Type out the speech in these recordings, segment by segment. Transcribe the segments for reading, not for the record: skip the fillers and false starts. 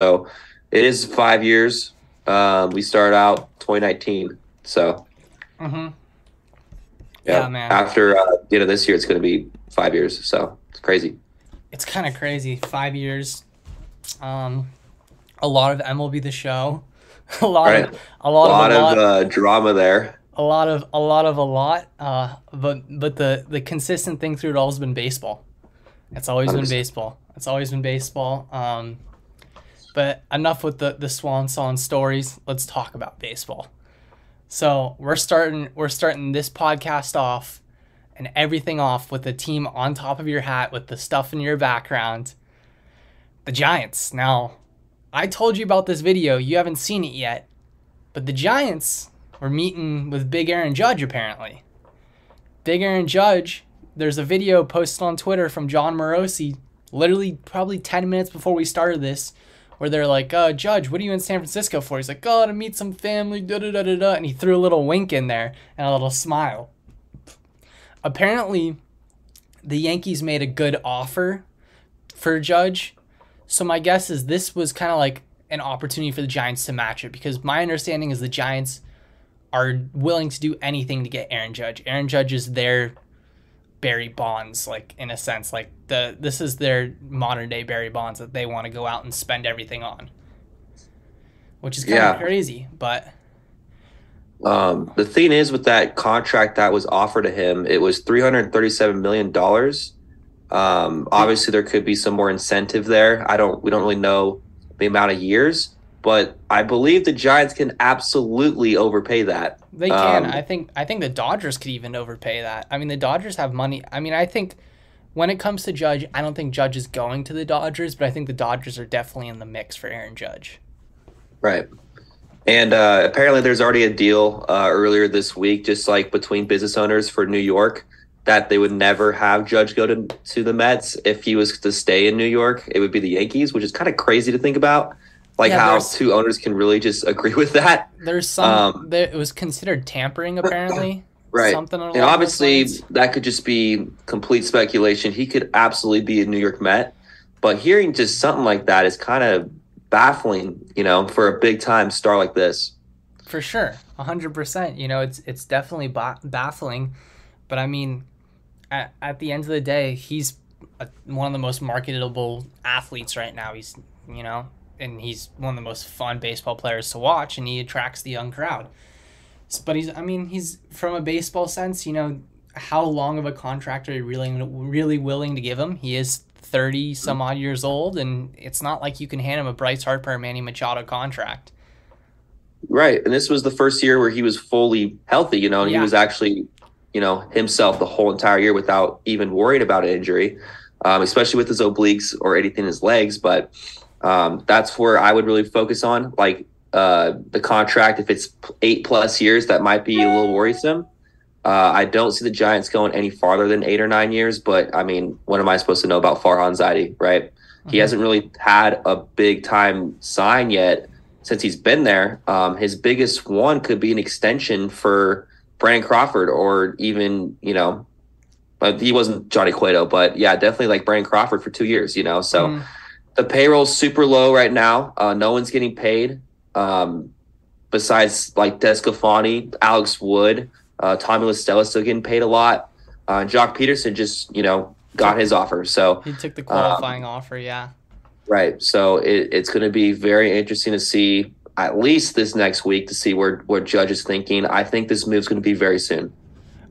So it is 5 years. We started out 2019. So Mm-hmm. Yeah, yeah, man. after the end of this year, it's going to be 5 years. So it's crazy, It's kind of crazy. 5 years. Um, a lot of MLB the Show. A lot of right? a A lot of a lot of lot drama there. a lot. But the consistent thing through it all has been baseball. It's always been 100%. baseball. It's always been baseball. But enough with the swan song stories. Let's talk about baseball. So we're starting this podcast off and everything off with the team on top of your hat with the stuff in your background. The Giants. Now, I told you about this video. You haven't seen it yet, but the Giants were meeting with Big Aaron Judge apparently. Big Aaron Judge, there's a video posted on Twitter from John Morosi, literally probably 10 minutes before we started this, where they're like, Judge, what are you in San Francisco for? He's like, oh, to meet some family, da da da da da. And he threw a little wink in there and a little smile. Apparently, the Yankees made a good offer for Judge. So my guess is this was kind of like an opportunity for the Giants to match it, because my understanding is the Giants are willing to do anything to get Aaron Judge. Aaron Judge is their Barry Bonds, like in a sense, like this is their modern day Barry Bonds that they want to go out and spend everything on, which is kind of Yeah. crazy. But The thing is with that contract that was offered to him, it was $337 million. Obviously, there could be some more incentive there. We don't really know the amount of years, but I believe the Giants can absolutely overpay that. they can. I think the Dodgers could even overpay that. I mean, the Dodgers have money. I mean, I think when it comes to Judge, I don't think Judge is going to the Dodgers, but I think the Dodgers are definitely in the mix for Aaron Judge. Right. And apparently, there's already a deal earlier this week, just like between business owners for New York, that they would never have Judge go to the Mets. If he was to stay in New York, it would be the Yankees, which is kind of crazy to think about, like Yeah, how there's two owners can really just agree with that. there's some Um, there, it was considered tampering apparently, right. something And along those obviously, lines. that could just be complete speculation. He could absolutely be a New York Met, but hearing just something like that is kind of baffling, for a big time star like this. For sure, 100%. It's definitely baffling, but I mean, at the end of the day, he's one of the most marketable athletes right now. You know, and he's one of the most fun baseball players to watch, and he attracts the young crowd. But he's from a baseball sense. How long of a contract are you really willing to give him? He is 30 some odd years old, and it's not like you can hand him a Bryce Harper or Manny Machado contract. Right. And this was the first year where he was fully healthy, and he Yeah. was actually, himself the whole entire year without even worrying about an injury, especially with his obliques or anything in his legs. But that's where I would really focus on, like the contract. If it's 8+ years, that might be a little worrisome. I don't see the Giants going any farther than 8 or 9 years, but I mean, what am I supposed to know about Farhan Zaidi, right? He Hmm. hasn't really had a big time sign yet since he's been there. His biggest one could be an extension for Brandon Crawford, or even, but he wasn't Johnny Cueto, but yeah, definitely like Brandon Crawford for 2 years. So Hmm. the payroll's super low right now. No one's getting paid. Besides like Descafani, Alex Wood, Tommy La Stella still getting paid a lot. Jock Peterson just, got Took his offer. So, he took the um, qualifying offer. Yeah. right. So it's going to be very interesting to see at least this next week to see where Judge is thinking. I think this move's going to be very soon.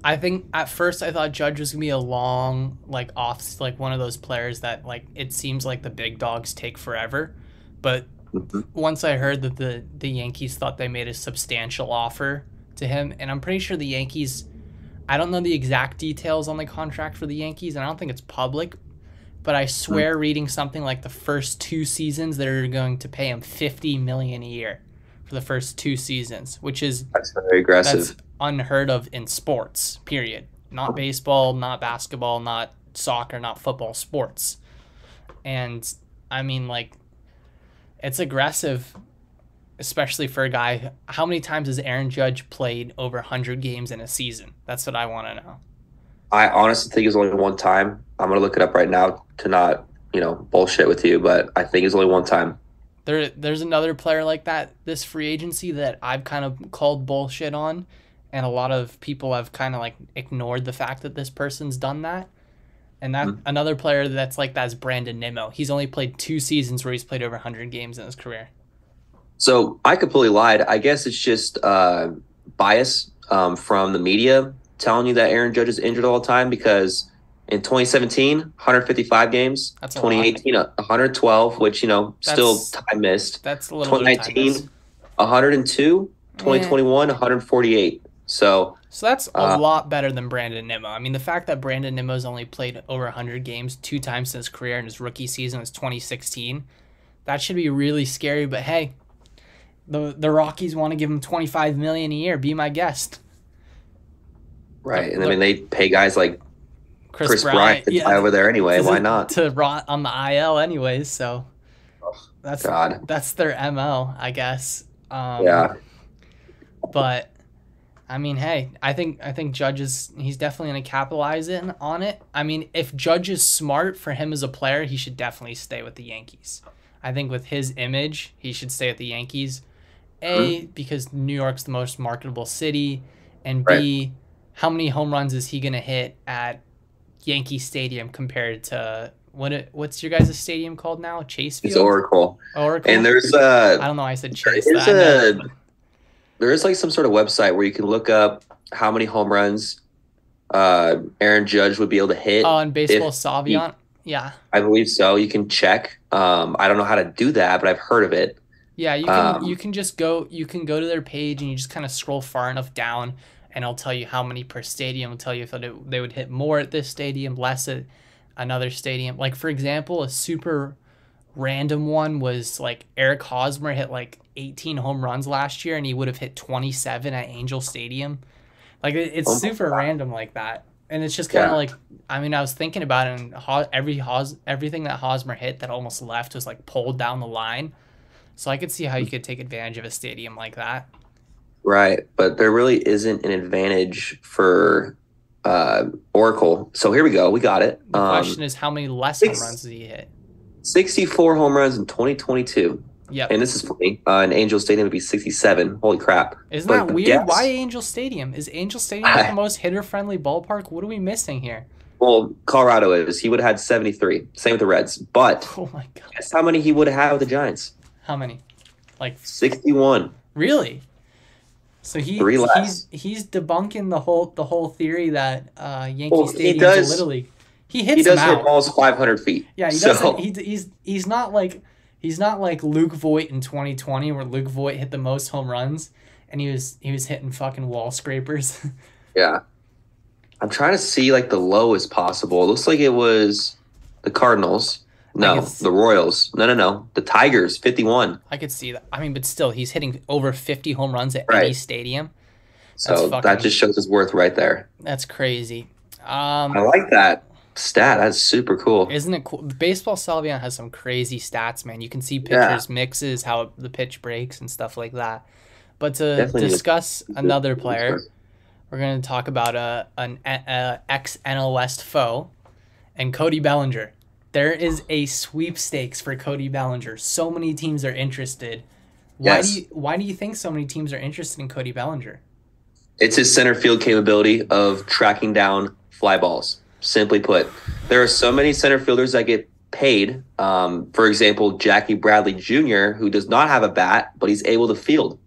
I think at first I thought Judge was gonna be a long, like off, like one of those players that like it seems like the big dogs take forever. But Mhm. once I heard that the Yankees thought they made a substantial offer to him, and I'm pretty sure the Yankees, I don't know the exact details on the contract for the Yankees, and I don't think it's public, but I swear reading something like the first 2 seasons they're going to pay him 50 million a year for the first 2 seasons, which is That's very that's aggressive. unheard of in sports, period. Not baseball, not basketball, not soccer, not football, sports. And I mean, like, it's aggressive, especially for a guy. How many times has Aaron Judge played over 100 games in a season? That's what I want to know. I honestly think it was only one time. I'm going to look it up right now to not, bullshit with you, but I think it's only one time. There's another player like that this free agency that I've kind of called bullshit on, and a lot of people have kind of like ignored the fact that this person's done that. And that another player that's like that is Brandon Nimmo. He's only played 2 seasons where he's played over 100 games in his career. So I completely lied. I guess it's just bias from the media telling you that Aaron Judge is injured all the time, because in 2017, 155 games. That's a 2018, 112, which, still time missed. That's a little 2019, 102. 2021, 148. So that's a lot better than Brandon Nimmo. I mean, the fact that Brandon Nimmo's only played over 100 games 2 times in his career, and his rookie season was 2016, that should be really scary. But hey, the Rockies want to give him $25 million a year. Be my guest. Right, and I mean, they pay guys like Chris Bryant to die over there anyway. Why not? To rot on the IL anyways. So that's their MO, I guess. Yeah. But I mean, hey, I think Judge he's definitely going to capitalize on it. I mean, if Judge is smart, for him as a player, he should definitely stay with the Yankees. I think with his image, he should stay with the Yankees. Because New York's the most marketable city, and B, how many home runs is he going to hit at Yankee Stadium compared to what's your guys' stadium called now? Chase Field? It's Oracle. And there's I don't know why I said Chase. There is like some sort of website where you can look up how many home runs Aaron Judge would be able to hit. Oh, and Baseball Savant? Yeah. I believe so. You can check. I don't know how to do that, but I've heard of it. Yeah, you can just go to their page, and you just kind of scroll far enough down, and it'll tell you how many per stadium. It'll tell you if they would hit more at this stadium, less at another stadium. Like, for example, a super random one was like Eric Hosmer hit like 18 home runs last year, and he would have hit 27 at Angel Stadium. Like, it's super random like that. And it's just kind of like, I mean, I was thinking about it, and everything that Hosmer hit that almost left was like pulled down the line. So I could see how you could take advantage of a stadium like that. Right, but there really isn't an advantage for Oracle. So here we go. We got it. The question is, how many less home runs did he hit? 64 home runs in 2022. Yeah. And this is funny. In Angel Stadium would be 67. Holy crap. Isn't that weird? Why Angel Stadium? Is Angel Stadium the most hitter-friendly ballpark? What are we missing here? Well, Colorado is. He would have had 73. Same with the Reds. But oh my God, guess how many he would have had with the Giants? How many? Like 61. Really? So he's debunking the whole theory that Yankee Stadium is a Little League. He does hit balls 500 feet. Yeah, he doesn't. He's not like Luke Voit in 2020, where Luke Voit hit the most home runs, and he was hitting fucking wall scrapers. Yeah, I'm trying to see like the lowest possible. It looks like it was the Cardinals. No, the Royals. No. The Tigers, 51. I could see that. I mean, but still, he's hitting over 50 home runs at any stadium. That just shows his worth right there. That's crazy. I like that stat. That's super cool. Isn't it cool? Baseball Savant has some crazy stats, man. You can see pitchers' mixes, how the pitch breaks, and stuff like that. But to discuss another player, we're going to talk about an ex-NL West foe, and Cody Bellinger. There is a sweepstakes for Cody Bellinger. So many teams are interested. Why do you think so many teams are interested in Cody Bellinger? It's his center field capability of tracking down fly balls. Simply put, there are so many center fielders that get paid. For example, Jackie Bradley Jr., who does not have a bat, but he's able to field.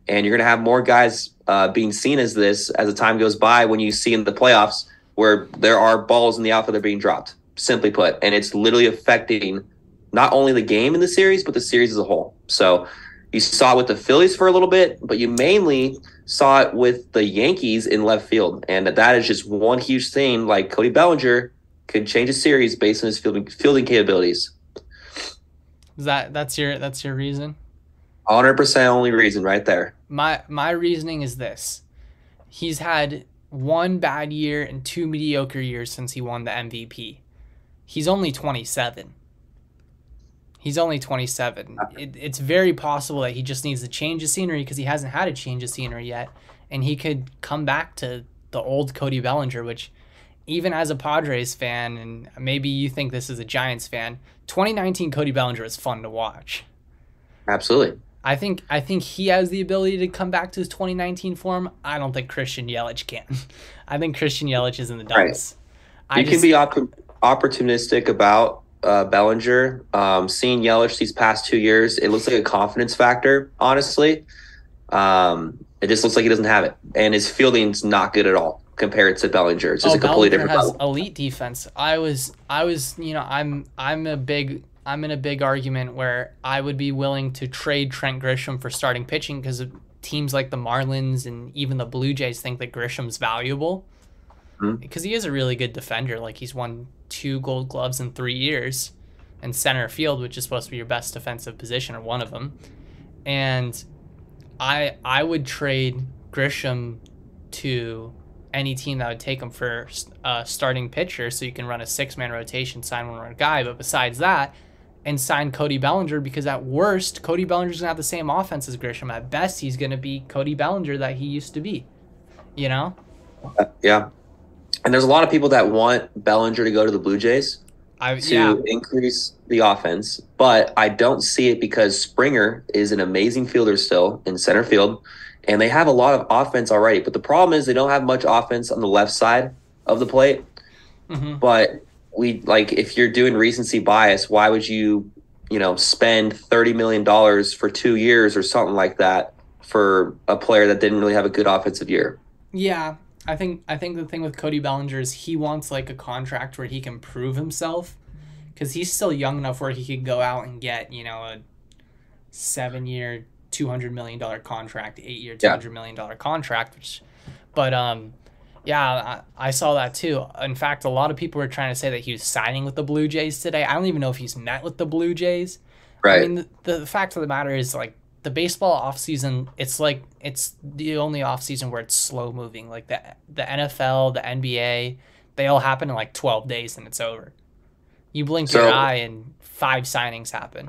And you're going to have more guys being seen as this as the time goes by, when you see in the playoffs where there are balls in the outfield that are being dropped. Simply put, and it's literally affecting not only the game in the series, but the series as a whole. So you saw it with the Phillies for a little bit, but you mainly saw it with the Yankees in left field. And that is just one huge thing. Like, Cody Bellinger could change a series based on his fielding capabilities. That's your reason? 100% only reason right there. My reasoning is this. He's had 1 bad year and 2 mediocre years since he won the MVP. He's only 27. It's very possible that he just needs to change the scenery, because he hasn't had a change of scenery yet. And he could come back to the old Cody Bellinger, which, even as a Padres fan, and maybe you think this is a Giants fan, 2019 Cody Bellinger is fun to watch. Absolutely. I think he has the ability to come back to his 2019 form. I don't think Christian Yelich can. I think Christian Yelich is in the Right. dumps. I You can just be opportunistic about Bellinger. Seeing Yelich these past 2 years, it looks like a confidence factor, honestly. It just looks like he doesn't have it. And his fielding's not good at all compared to Bellinger. It's just a completely Bellinger different has level. elite defense. I'm in a big argument where I would be willing to trade Trent Grisham for starting pitching because teams like the Marlins and even the Blue Jays think that Grisham's valuable Mhm. because he is a really good defender. Like he's won 2 Gold Gloves in 3 years, and center field, which is supposed to be your best defensive position, or one of them. And I would trade Grisham to any team that would take him for a starting pitcher, so you can run a 6-man rotation, sign one more guy. But besides that, and sign Cody Bellinger, because at worst, Cody Bellinger's gonna have the same offense as Grisham. At best, he's gonna be Cody Bellinger that he used to be. You know? Yeah. And there's a lot of people that want Bellinger to go to the Blue Jays to increase the offense, but I don't see it because Springer is an amazing fielder still in center field, and they have a lot of offense already. But the problem is they don't have much offense on the left side of the plate. Mm-hmm. But if you're doing recency bias, why would you, spend $30 million for 2 years or something like that for a player that didn't really have a good offensive year? Yeah, I think the thing with Cody Bellinger is he wants like a contract where he can prove himself, because he's still young enough where he could go out and get a 7-year, $200 million contract, 8-year, $200 million contract. I saw that too. In fact, a lot of people were trying to say that he was signing with the Blue Jays today. I don't even know if he's met with the Blue Jays. Right. I mean, the fact of the matter is, like, the baseball offseason, it's the only offseason where it's slow moving. Like the NFL, the NBA, they all happen in like 12 days and it's over. You blink your eye and 5 signings happen.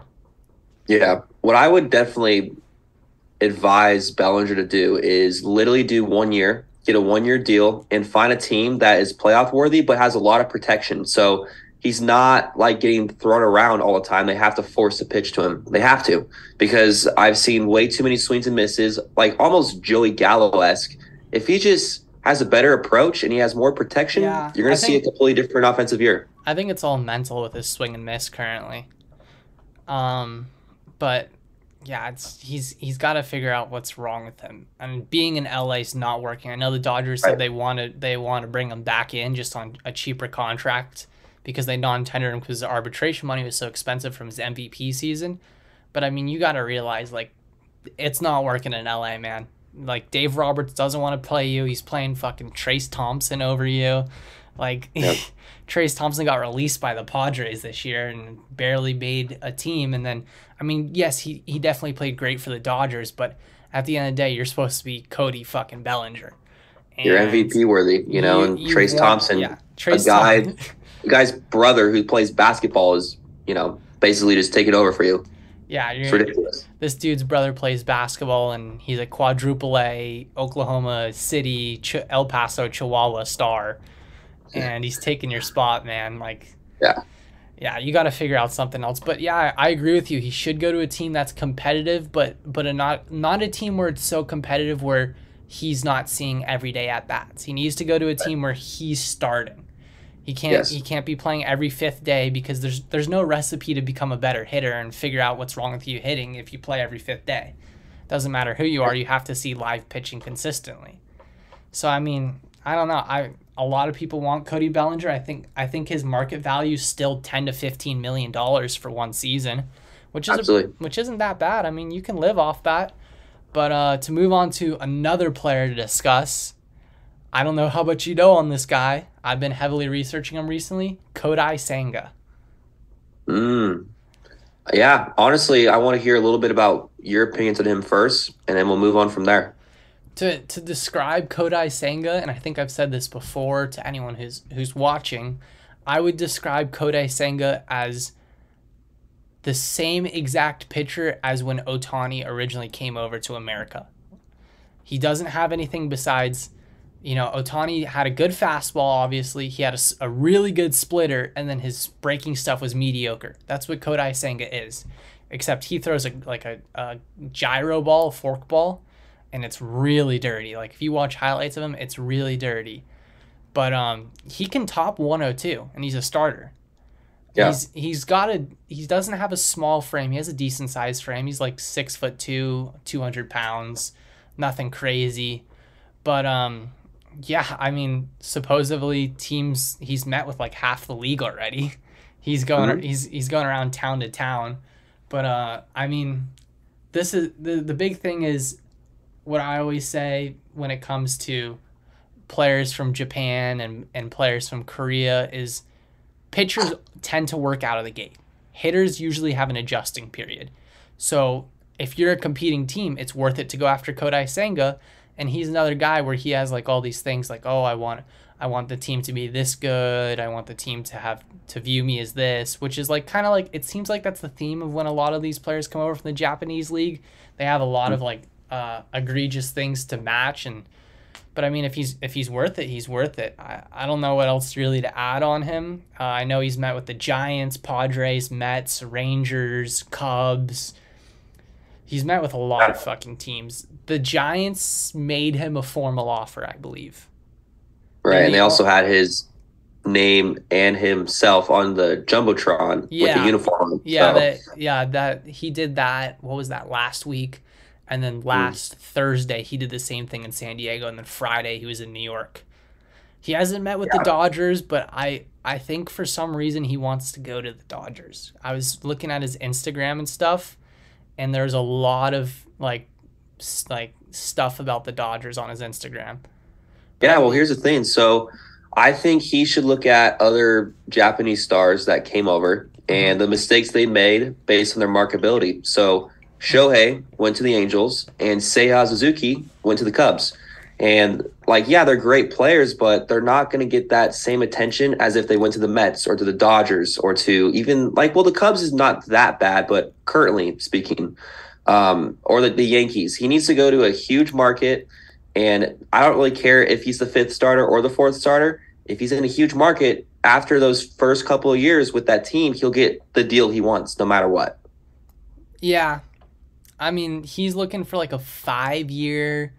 Yeah. What I would definitely advise Bellinger to do is literally do 1 year, get a 1-year deal, and find a team that is playoff worthy but has a lot of protection. So he's not like getting thrown around all the time. They have to force a pitch to him. They have to, because I've seen way too many swings and misses, like almost Joey Gallo-esque. If he just has a better approach and he has more protection, you're going to see a completely different offensive year. I think it's all mental with his swing and miss currently. But yeah, he's got to figure out what's wrong with him. And being in LA is not working. I know the Dodgers said they want to bring him back in just on a cheaper contract, because they non-tendered him because the arbitration money was so expensive from his MVP season. But, I mean, you got to realize, like, it's not working in LA, man. Like, Dave Roberts doesn't want to play you. He's playing fucking Trace Thompson over you. Like, Trace Thompson got released by the Padres this year and barely made a team. And then, I mean, yes, he definitely played great for the Dodgers, but at the end of the day, you're supposed to be Cody fucking Bellinger. And you're MVP worthy, and Trace Thompson, the guy's brother who plays basketball is, basically just taking over for you. Yeah, it's ridiculous. This dude's brother plays basketball, and he's a quadruple A Oklahoma City, El Paso, Chihuahua star, and he's taking your spot, man. Like, yeah, you got to figure out something else. But yeah, I agree with you. He should go to a team that's competitive, but not a team where it's so competitive where he's not seeing everyday at bats. He needs to go to a team where he's starting. He can't be playing every 5th day, because there's no recipe to become a better hitter and figure out what's wrong with you hitting if you play every 5th day. Doesn't matter who you are, you have to see live pitching consistently. So I mean, I don't know. A lot of people want Cody Bellinger. I think his market value is still $10 to $15 million for one season, which isn't that bad. I mean, you can live off that. But to move on to another player to discuss, I don't know how much you know on this guy. I've been heavily researching him recently. Kodai Senga. Yeah, honestly, I want to hear a little bit about your opinions on him first, and then we'll move on from there. To describe Kodai Senga, and I think I've said this before to anyone who's watching, I would describe Kodai Senga as the same exact pitcher as when Ohtani originally came over to America. He doesn't have anything besides, Ohtani had a good fastball, obviously. He had a really good splitter, and then his breaking stuff was mediocre. That's what Kodai Senga is. except he throws a gyro ball, a fork ball, and it's really dirty. Like if you watch highlights of him, it's really dirty. But he can top 102, and he's a starter. Yeah. He doesn't have a small frame. He has a decent sized frame. He's like 6'2", 200 pounds, nothing crazy. But yeah, I mean, supposedly he's met with like half the league already. He's going he's going around town to town. But I mean, this is the big thing is what I always say when it comes to players from Japan and players from Korea is pitchers tend to work out of the gate. Hitters usually have an adjusting period. So if you're a competing team, it's worth it to go after Kodai Senga. And he's another guy where he has like all these things like, oh, I want the team to be this good. I want the team to view me as this, which is like kind of like, it seems like that's the theme of when a lot of these players come over from the Japanese league. They have a lot of like egregious things to match. But I mean, if he's worth it, he's worth it. I don't know what else really to add on him. I know he's met with the Giants, Padres, Mets, Rangers, Cubs. He's met with a lot of fucking teams. The Giants made him a formal offer, I believe. Right, and they also had his name and himself on the Jumbotron with the uniform. Yeah, that he did that. What was that, last week? And then last Thursday, he did the same thing in San Diego. And then Friday, he was in New York. He hasn't met with the Dodgers, but I think for some reason he wants to go to the Dodgers. I was looking at his Instagram and stuff, and there's a lot of like stuff about the Dodgers on his Instagram. Yeah, well, here's the thing. So I think he should look at other Japanese stars that came over and the mistakes they made based on their marketability. So Shohei went to the Angels and Seiya Suzuki went to the Cubs. And like, yeah, they're great players, but they're not going to get that same attention as if they went to the Mets or to the Dodgers or to even like, well, the Cubs is not that bad, but currently speaking, or the Yankees. He needs to go to a huge market. And I don't really care if he's the fifth starter or the fourth starter. If he's in a huge market, after those first couple of years with that team, he'll get the deal he wants no matter what. Yeah. I mean, he's looking for like a 5-year,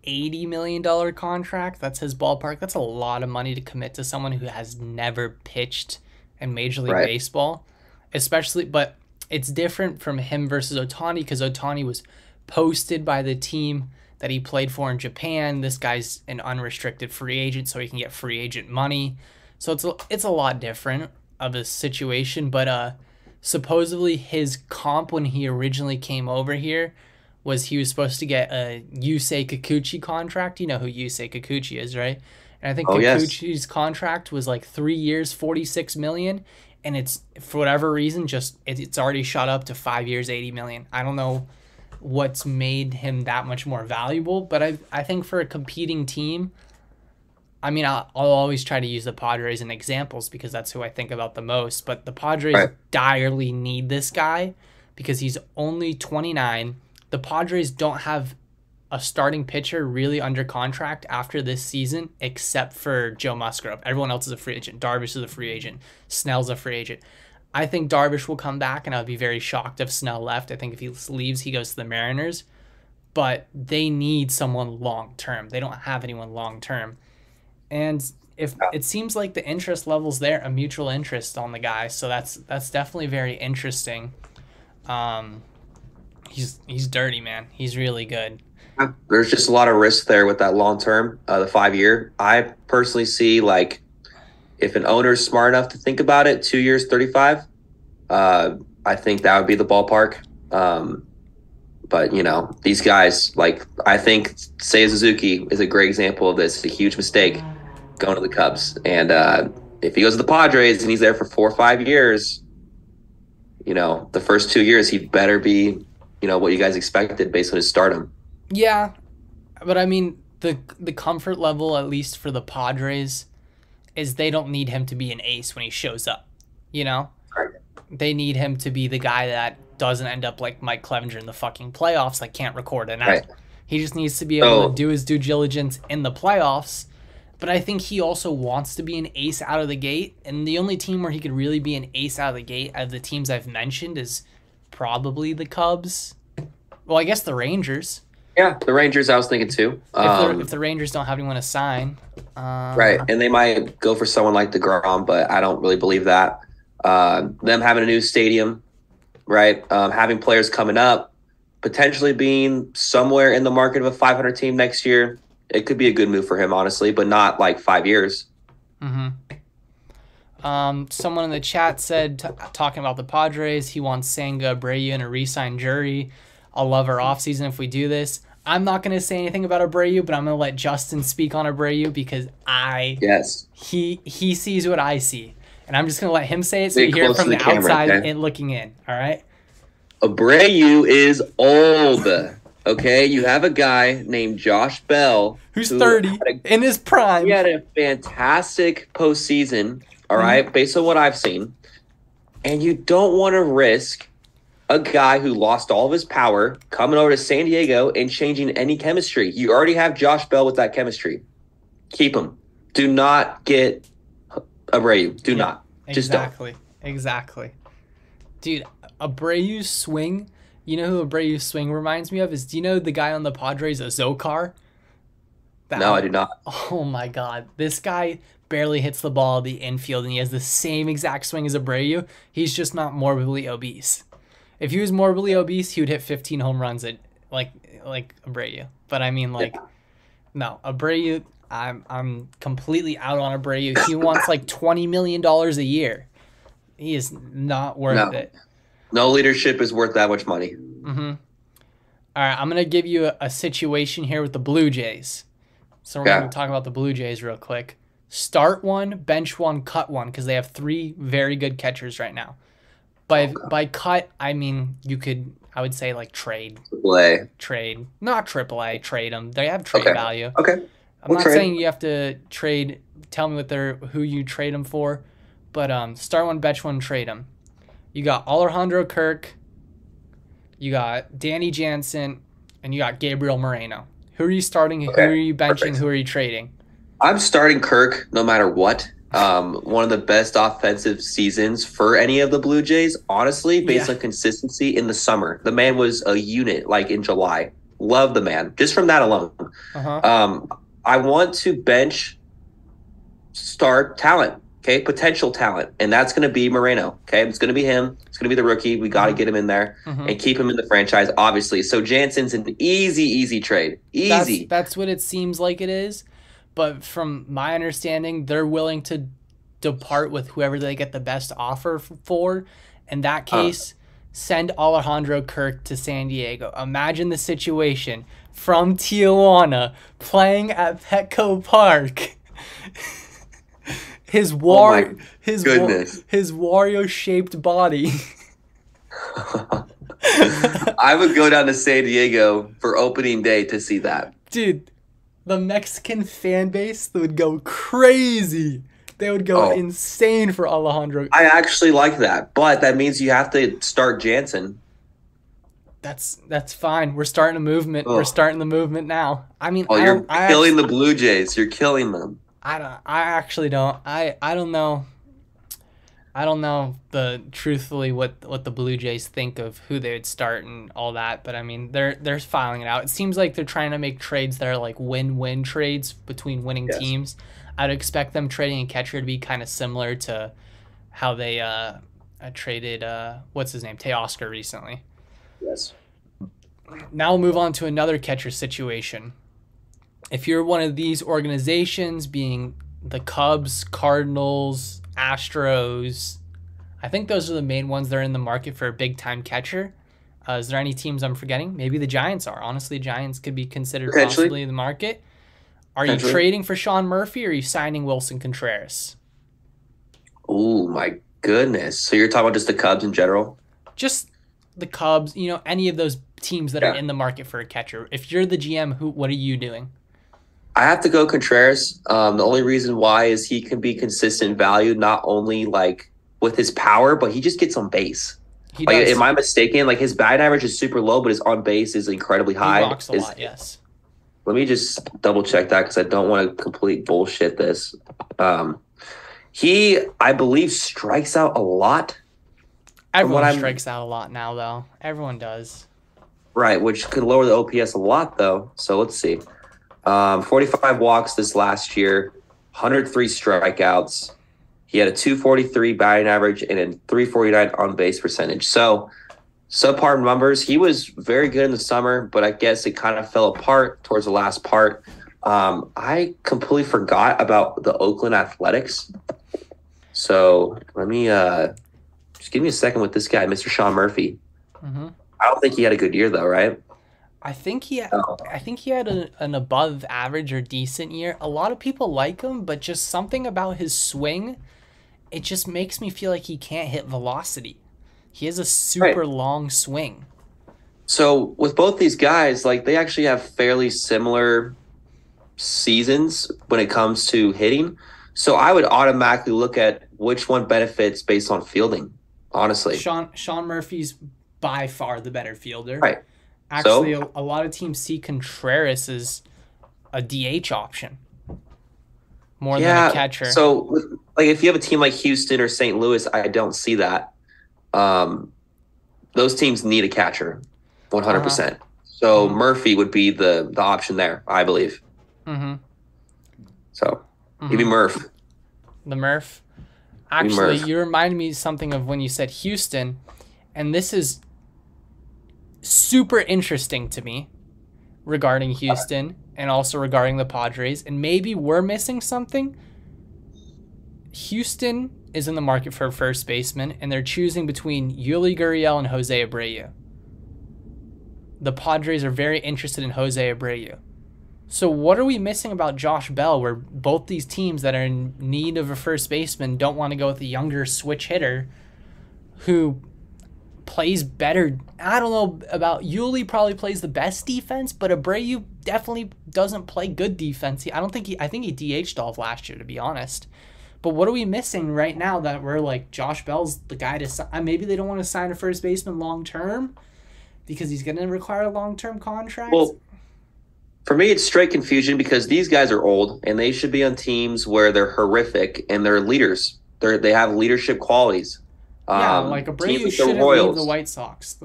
$80 million contract. That's his ballpark. That's a lot of money to commit to someone who has never pitched in Major League Baseball. Especially, but it's different from him versus Ohtani because Ohtani was posted by the team that he played for in Japan. This guy's an unrestricted free agent, so he can get free agent money. So it's a lot different of a situation. But supposedly his comp when he originally came over here was he was supposed to get a Yusei Kikuchi contract. You know who Yusei Kikuchi is, right? And I think Kikuchi's contract was like 3 years, $46 million, and it's for whatever reason it's already shot up to 5 years, $80 million. I don't know what's made him that much more valuable, but I think for a competing team, I mean, I'll always try to use the Padres in examples because that's who I think about the most, but the Padres direly need this guy because he's only 29. The Padres don't have a starting pitcher really under contract after this season except for Joe Musgrove. Everyone else is a free agent. Darvish is a free agent. Snell's a free agent. I think Darvish will come back, and I would be very shocked if Snell left. I think if he leaves, he goes to the Mariners. But they need someone long-term. They don't have anyone long-term. And if it seems like the interest level's there, a mutual interest on the guy, so that's definitely very interesting. He's dirty, man. He's really good. There's just a lot of risk there with that long-term, the 5-year. I personally see like, if an owner's smart enough to think about it, 2 years, 35, I think that would be the ballpark. But, you know, these guys, like, I think Seiya Suzuki is a great example of this. It's a huge mistake going to the Cubs. And if he goes to the Padres and he's there for 4 or 5 years, you know, the first 2 years, he better be, you know, what you guys expected based on his stardom. Yeah. But, I mean, the comfort level, at least for the Padres, is they don't need him to be an ace when he shows up, you know? Right. They need him to be the guy that doesn't end up like Mike Clevenger in the fucking playoffs, like can't record an out. Right. He just needs to be able to do his due diligence in the playoffs. But I think he also wants to be an ace out of the gate. And the only team where he could really be an ace out of the gate, out of the teams I've mentioned, is probably the Cubs. Well, I guess the Rangers. Yeah, the Rangers I was thinking too. If the Rangers don't have anyone to sign. Right, and they might go for someone like DeGrom, but I don't really believe that. Them having a new stadium, right? Having players coming up, potentially being somewhere in the market of a 500 team next year. It could be a good move for him, honestly, but not like 5 years. Mm-hmm. Someone in the chat said, talking about the Padres, he wants Senga, Abreu, and a re-signed Jury. I'll love our offseason if we do this. I'm not going to say anything about Abreu, but I'm going to let Justin speak on Abreu because he sees what I see. And I'm just going to let him say it so you hear it from the outside and looking in. All right? Abreu is old. Okay? You have a guy named Josh Bell. Who's 30 in his prime. He had a fantastic postseason, all right, based on what I've seen. And you don't want to risk a guy who lost all of his power coming over to San Diego and changing any chemistry. You already have Josh Bell with that chemistry. Keep him. Do not get Abreu. Do not. Just don't. Exactly. Dude, Abreu's swing, you know who Abreu's swing reminds me of? Do you know the guy on the Padres, Azokar? No, I do not. Oh my God. This guy barely hits the ball at the infield and he has the same exact swing as Abreu. He's just not morbidly obese. If he was morbidly obese, he would hit 15 home runs at like Abreu. But I mean, no, Abreu. I'm completely out on Abreu. He wants like $20 million a year. He is not worth it. No leadership is worth that much money. Mm-hmm. All right, I'm gonna give you a situation here with the Blue Jays. So we're gonna talk about the Blue Jays real quick. Start one, bench one, cut one, because they have 3 very good catchers right now. By cut, I mean I would say like trade. Trade. Not AAA, trade them. They have trade value. Okay. I'm not saying you have to trade, tell me who you trade them for, but start one, bench one, trade them. You got Alejandro Kirk, you got Danny Jansen, and you got Gabriel Moreno. Who are you starting? Who are you benching? Perfect. Who are you trading? I'm starting Kirk no matter what. One of the best offensive seasons for any of the Blue Jays, honestly, based on consistency in the summer. The man was a unit, like in July. Love the man, just from that alone. I want to bench star talent, potential talent, and that's going to be Moreno, It's going to be him. It's going to be the rookie. We got to get him in there and keep him in the franchise, obviously. So Jansen's an easy trade. Easy. That's what it seems like it is. But from my understanding, they're willing to depart with whoever they get the best offer for. In that case, send Alejandro Kirk to San Diego. Imagine the situation from Tijuana playing at Petco Park. His Wario-shaped body. I would go down to San Diego for opening day to see that. Dude, the Mexican fan base would go crazy. They would go insane for Alejandro. I actually like that, but that means you have to start Jansen. That's fine. We're starting a movement. We're starting the movement now. I mean, you're killing the Blue Jays. You're killing them. I actually don't. I don't know. I don't know truthfully what the Blue Jays think of who they would start and all that, but I mean they're filing it out. It seems like they're trying to make trades that are like win-win trades between winning teams. I'd expect them trading a catcher to be kind of similar to how they traded what's his name, Teoscar recently. Yes. Now we'll move on to another catcher situation. If you're one of these organizations, being the Cubs, Cardinals, Astros, I think those are the main ones that are in the market for a big-time catcher. Is there any teams I'm forgetting? Maybe the Giants are. Honestly, Giants could be considered possibly in the market. Are you trading for Sean Murphy or are you signing Wilson Contreras? Oh, my goodness. So you're talking about just the Cubs in general? Just the Cubs, any of those teams that are in the market for a catcher. If you're the GM, what are you doing? I have to go Contreras. The only reason why is he can be consistent value, not only like with his power, but he just gets on base. Am I mistaken? Like his batting average is super low, but his on base is incredibly high. He walks a lot, yes. Let me just double check that because I don't want to complete bullshit this. He, I believe, strikes out a lot. from what Everyone I'm strikes out a lot now, though. Everyone does. right, which could lower the OPS a lot though. So let's see. 45 walks this last year, 103 strikeouts. He had a 243 batting average and a 349 on base percentage. So subpar numbers. He was very good in the summer, but I guess it kind of fell apart towards the last part. I completely forgot about the Oakland Athletics. So let me just give me a second with this guy, Mr. Sean Murphy. Mm-hmm. I don't think he had a good year though, right? I think he had an above average or decent year. A lot of people like him, but just something about his swing, it just makes me feel like he can't hit velocity. He has a super long swing. So with both these guys, like they actually have fairly similar seasons when it comes to hitting. So I would automatically look at which one benefits based on fielding, honestly. Sean Murphy's by far the better fielder. Right. Actually, So, a lot of teams see Contreras as a DH option more than a catcher. So like if you have a team like Houston or St. Louis, I don't see that. Those teams need a catcher, 100%. So Murphy would be the option there, I believe. Mm-hmm. So give me Murph. The Murph. Actually, you reminded me something of when you said Houston, and this is super interesting to me regarding Houston and also regarding the Padres, and maybe we're missing something. Houston is in the market for a first baseman, and they're choosing between Yuli Gurriel and Jose Abreu. The Padres are very interested in Jose Abreu. So what are we missing about Josh Bell, where both these teams that are in need of a first baseman don't want to go with a younger switch hitter who plays better? I don't know about Yuli, probably plays the best defense, but Abreu definitely doesn't play good defense. I think he DH'd all of last year, to be honest. But what are we missing right now that we're like, Josh Bell's the guy to sign? Maybe they don't want to sign a first baseman long term because he's going to require a long-term contract. Well, for me, it's straight confusion because these guys are old and they should be on teams where they're horrific and they're leaders. They have leadership qualities. Yeah, like Abreu shouldn't leave the White Sox.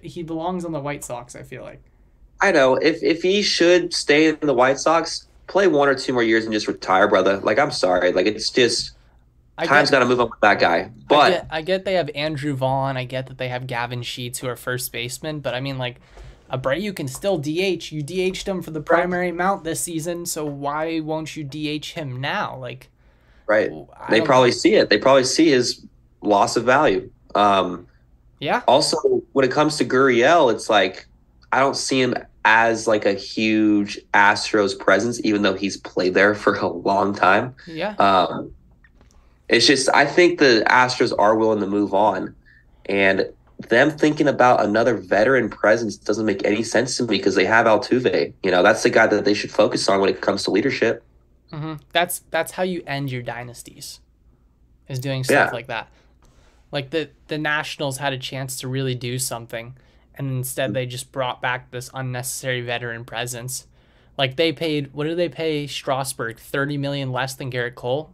He belongs on the White Sox, I feel like. I know. If he should stay in the White Sox, play 1 or 2 more years and just retire, brother. Like, I'm sorry. Like, it's just time's got to move on with that guy. But I get they have Andrew Vaughn. I get that they have Gavin Sheets, who are first basemen. But, I mean, like, Abreu can still DH. You DH'd him for the primary amount this season, so why won't you DH him now? Like, right. They probably see it. They probably see his loss of value. Yeah. Also, when it comes to Gurriel, it's like I don't see him as like a huge Astros presence, even though he's played there for a long time. Yeah. It's just I think the Astros are willing to move on, and them thinking about another veteran presence doesn't make any sense to me because they have Altuve. You know, that's the guy that they should focus on when it comes to leadership. Mm-hmm. That's how you end your dynasties, is doing stuff like that. Like the Nationals had a chance to really do something, and instead they just brought back this unnecessary veteran presence. Like what did they pay Strasburg? $30 million less than Garrett Cole.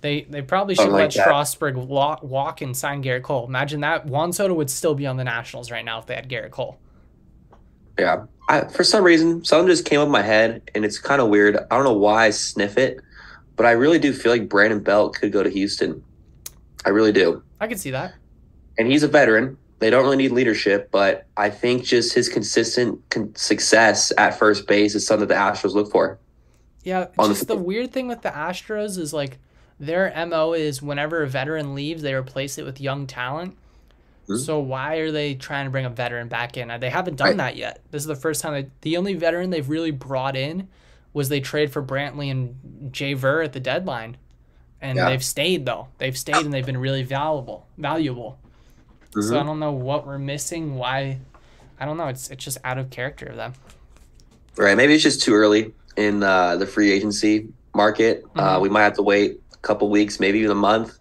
They probably should let Strasburg walk and sign Garrett Cole. Imagine that. Juan Soto would still be on the Nationals right now if they had Garrett Cole. Yeah. For some reason, something just came up in my head, and it's kind of weird. I don't know why I sniff it, but I really do feel like Brandon Belt could go to Houston. I really do. I can see that. And he's a veteran. They don't really need leadership, but I think just his consistent success at first base is something the Astros look for. Yeah, just the weird thing with the Astros is like their MO is whenever a veteran leaves, they replace it with young talent. Mm-hmm. So why are they trying to bring a veteran back in? They haven't done that yet. This is the first time the only veteran they've really brought in was they trade for Brantley and Jay Ver at the deadline. And they've stayed, though. They've stayed, and they've been really valuable. Mm-hmm. So I don't know what we're missing, why. I don't know. It's just out of character of them. Right. Maybe it's just too early in the free agency market. Mm-hmm. We might have to wait a couple weeks, maybe even a month,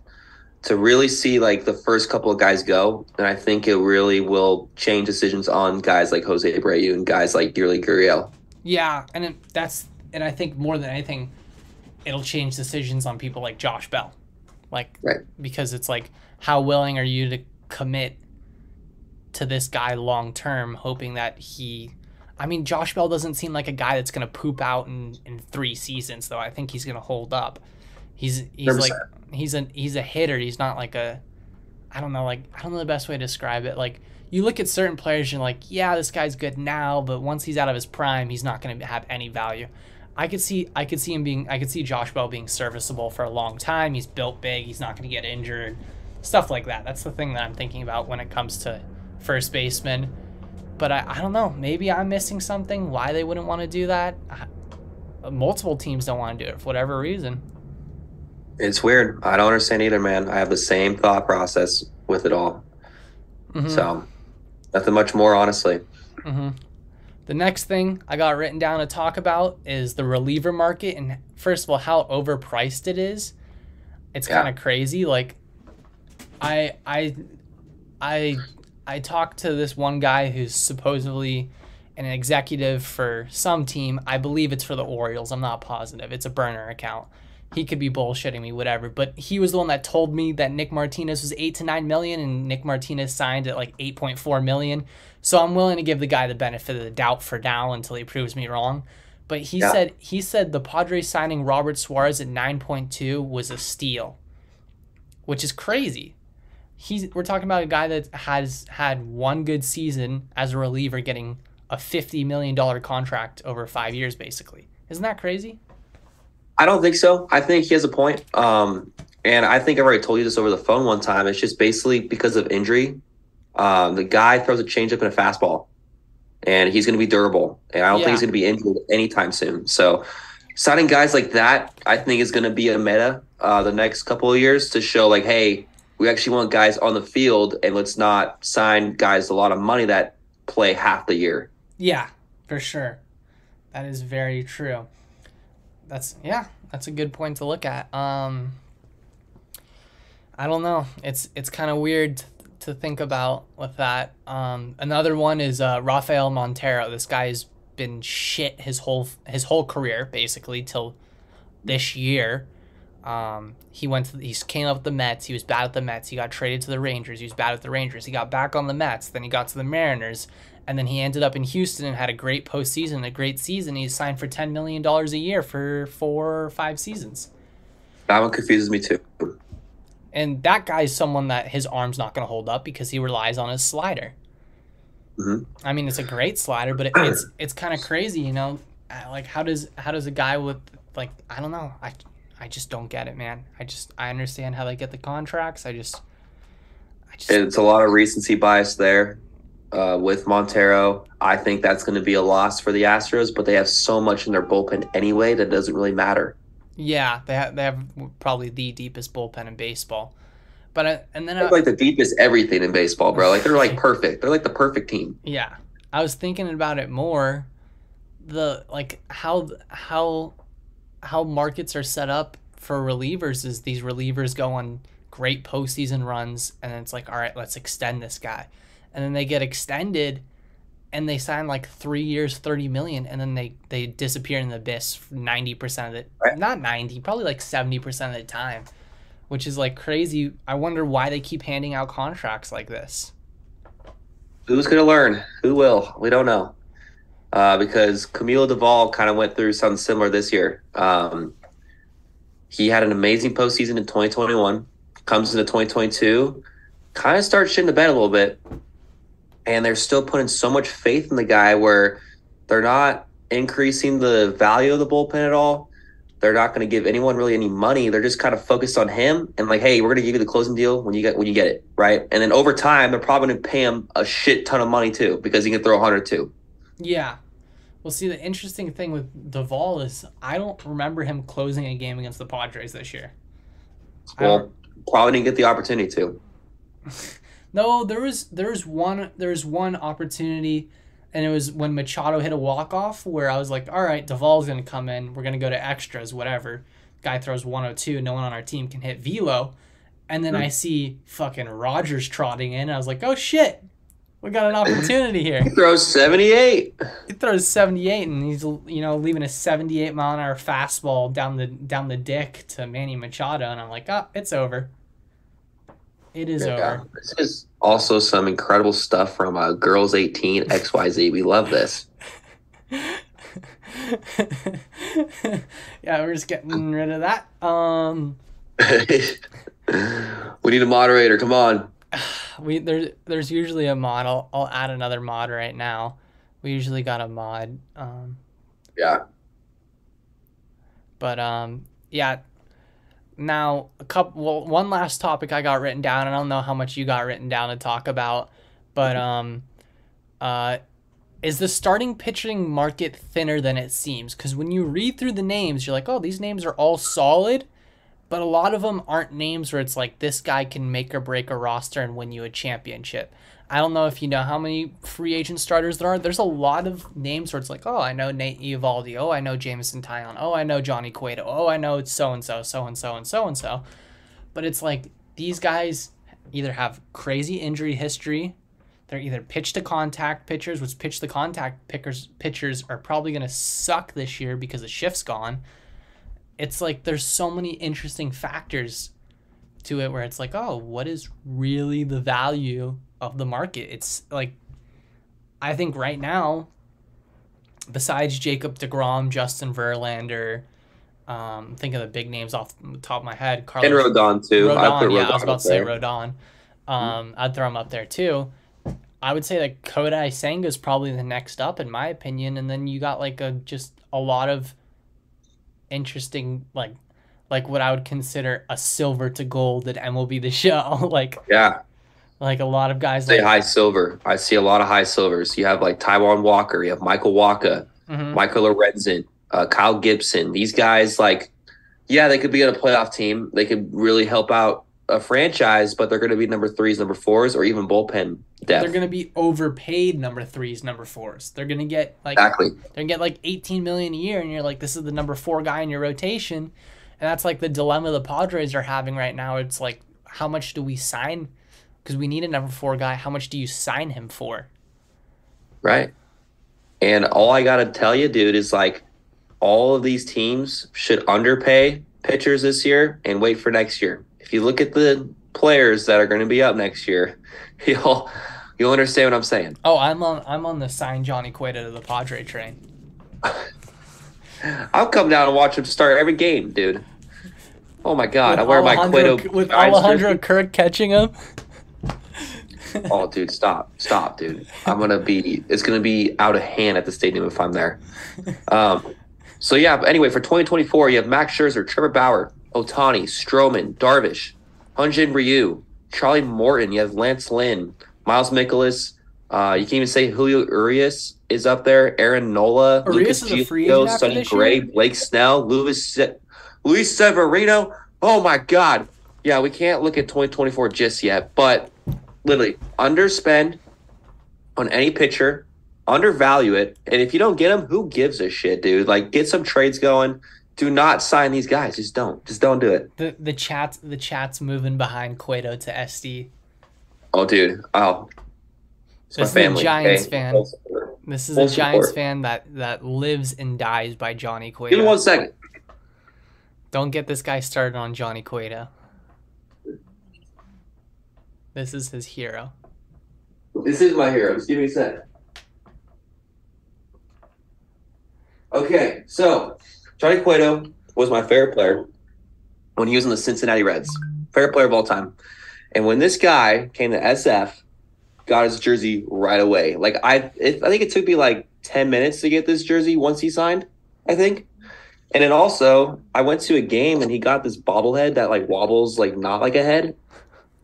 to really see, like, the first couple of guys go. And I think it really will change decisions on guys like Jose Abreu and guys like Yuli Gurriel. Yeah, and I think more than anything, it'll change decisions on people like Josh Bell. Because it's like, how willing are you to commit to this guy long term, hoping that Josh Bell doesn't seem like a guy that's going to poop out in 3 seasons, though. I think he's going to hold up. He's 100%. like he's a hitter. He's not like a I don't know the best way to describe it. Like, you look at certain players and you're like, yeah, this guy's good now, but once he's out of his prime, he's not going to have any value. I could see Josh Bell being serviceable for a long time. He's built big. He's not going to get injured. Stuff like that. That's the thing that I'm thinking about when it comes to first baseman. But I don't know. Maybe I'm missing something. Why they wouldn't want to do that? Multiple teams don't want to do it for whatever reason. It's weird. I don't understand either, man. I have the same thought process with it all. Mm-hmm. So, nothing much more, honestly. Mm-hmm. The next thing I got written down to talk about is the reliever market, and first of all, how overpriced it is. It's kind of crazy. Like, I talked to this one guy who's supposedly an executive for some team. I believe it's for the Orioles. I'm not positive. It's a burner account. He could be bullshitting me, whatever. But he was the one that told me that Nick Martinez was $8 to $9 million, and Nick Martinez signed at like $8.4 million. So I'm willing to give the guy the benefit of the doubt for now until he proves me wrong. But he said the Padres signing Robert Suarez at 9.2 was a steal, which is crazy. We're talking about a guy that has had one good season as a reliever, getting a $50 million contract over 5 years, basically. Isn't that crazy? I don't think so. I think he has a point. And I think I've already told you this over the phone one time. It's just basically because of injury. The guy throws a changeup and a fastball, and he's going to be durable. And I don't think he's going to be injured anytime soon. So signing guys like that, I think, is going to be a meta the next couple of years to show, like, hey, we actually want guys on the field, and let's not sign guys a lot of money that play half the year. Yeah, for sure. That is very true. That's a good point to look at. I don't know. It's kind of weird to think about with that. Another one is Rafael Montero. This guy's been shit his whole career, basically, till this year. He came up with the Mets. He was bad at the Mets. He got traded to the Rangers. He was bad at the Rangers. He got back on the Mets. Then he got to the Mariners. And then he ended up in Houston and had a great postseason, a great season. He signed for $10 million a year for 4 or 5 seasons. That one confuses me too. And that guy is someone that his arm's not going to hold up because he relies on his slider. Mm-hmm. I mean, it's a great slider, but it's kind of crazy, you know? Like, how does a guy with, like, I don't know. I just don't get it, man. I understand how they get the contracts. I just It's a lot of recency bias there. With Montero, I think that's going to be a loss for the Astros, but they have so much in their bullpen anyway that doesn't really matter. Yeah, they have probably the deepest bullpen in baseball. But like the deepest everything in baseball, bro. Like, they're like perfect. They're like the perfect team. Yeah, I was thinking about it more. How markets are set up for relievers is these relievers go on great postseason runs, and then it's like, all right, let's extend this guy. And then they get extended, and they sign like 3 years, $30 million, and then they disappear in the abyss 90% of it. Right. Not 90, probably like 70% of the time, which is like crazy. I wonder why they keep handing out contracts like this. Who's going to learn? Who will? We don't know. Because Camilo Duvall kind of went through something similar this year. He had an amazing postseason in 2021, comes into 2022, kind of starts shitting the bed a little bit. And they're still putting so much faith in the guy where they're not increasing the value of the bullpen at all. They're not going to give anyone really any money. They're just kind of focused on him and like, hey, we're going to give you the closing deal when you get it, right? And then over time, they're probably going to pay him a shit ton of money too because he can throw 100 too. Yeah. Well, see, the interesting thing with Duvall is I don't remember him closing a game against the Padres this year. Well, probably didn't get the opportunity to. No, there was one opportunity, and it was when Machado hit a walk-off where I was like, all right, Duvall's going to come in. We're going to go to extras, whatever. Guy throws 102. No one on our team can hit velo. And then I see fucking Rogers trotting in. And I was like, oh, shit. We got an opportunity here. He throws 78. He throws 78, and he's, leaving a 78-mile-an-hour fastball down the dick to Manny Machado. And I'm like, oh, it's over. It is Yeah, over. this is also some incredible stuff from Girls 18 XYZ. We love this. Yeah, we're just getting rid of that. We need a moderator. Come on. There's usually a mod. I'll add another mod right now. We usually got a mod. Yeah. But yeah. Now one last topic I got written down. I don't know how much you got written down to talk about, but is the starting pitching market thinner than it seems? Because when you read through the names, you're like, oh, these names are all solid, but a lot of them aren't names where it's like this guy can make or break a roster and win you a championship. I don't know if you know how many free agent starters there are. There's a lot of names where it's like, oh, I know Nate Eovaldi. Oh, I know Jameson Taillon. Oh, I know Johnny Cueto. Oh, I know it's so-and-so, so-and-so, and so-and-so. But it's like these guys either have crazy injury history. They're either pitch-to-contact pitchers, which pitch-to-contact pitchers are probably going to suck this year because the shift's gone. It's like there's so many interesting factors to it where it's like, oh, what is really the value of the market? It's like, I think right now, besides Jacob deGrom, Justin Verlander, think of the big names off the top of my head. And Rodon, too. Rodon, I was about to say Rodon. I'd throw him up there, too. I would say that Kodai Senga is probably the next up, in my opinion. And then you got like just a lot of interesting, like what I would consider a silver to gold at MLB The Show. Like a lot of guys. Say high silver. I see a lot of high silvers. You have like Taijuan Walker. You have Michael Wacha, Michael Lorenzen, Kyle Gibson. These guys, like, yeah, they could be on a playoff team. They could really help out a franchise, but they're going to be number 3s, number 4s, or even bullpen depth. They're going to be overpaid number 3s, number 4s. They're going to get like exactly. They're going to get like $18 million a year, and you're like, this is the number 4 guy in your rotation, and that's like the dilemma the Padres are having right now. It's like, how much do we sign? Because we need a number 4 guy. How much do you sign him for? Right. And all I got to tell you, dude, is like all of these teams should underpay pitchers this year and wait for next year. If you look at the players that are going to be up next year, you'll understand what I'm saying. Oh, I'm on the sign Johnny Cueto to the Padre train. I'll come down and watch him start every game, dude. Oh my God, I wear my Cueto with Alejandro Kirk catching him. Oh, dude, stop, dude. It's gonna be out of hand at the stadium if I'm there. So yeah. Anyway, for 2024, you have Max Scherzer, Trevor Bauer, Ohtani, Stroman, Darvish, Hyun-Jin Ryu, Charlie Morton. You have Lance Lynn, Miles Mikolas. You can even say Julio Urias is up there. Aaron Nola, Urias Lucas Giolito, Sonny Gray, Blake Snell, Luis Severino. Oh my God. Yeah, we can't look at 2024 just yet, but literally underspend on any pitcher, undervalue it, and if you don't get them, who gives a shit, dude? Like, get some trades going. Do not sign these guys. Just don't do it. The chat's moving behind Cueto to SD. Oh, dude. Oh, this is a Giants fan. This is a Giants fan that lives and dies by Johnny Cueto. Give me 1 second. Don't get this guy started on Johnny Cueto. This is his hero. This is my hero. Just give me a second. Okay, so Johnny Cueto was my favorite player when he was in the Cincinnati Reds. Favorite player of all time. And when this guy came to SF, got his jersey right away. Like I think it took me like 10 minutes to get this jersey once he signed, I think. And then also, I went to a game and he got this bobblehead that like wobbles like not like a head.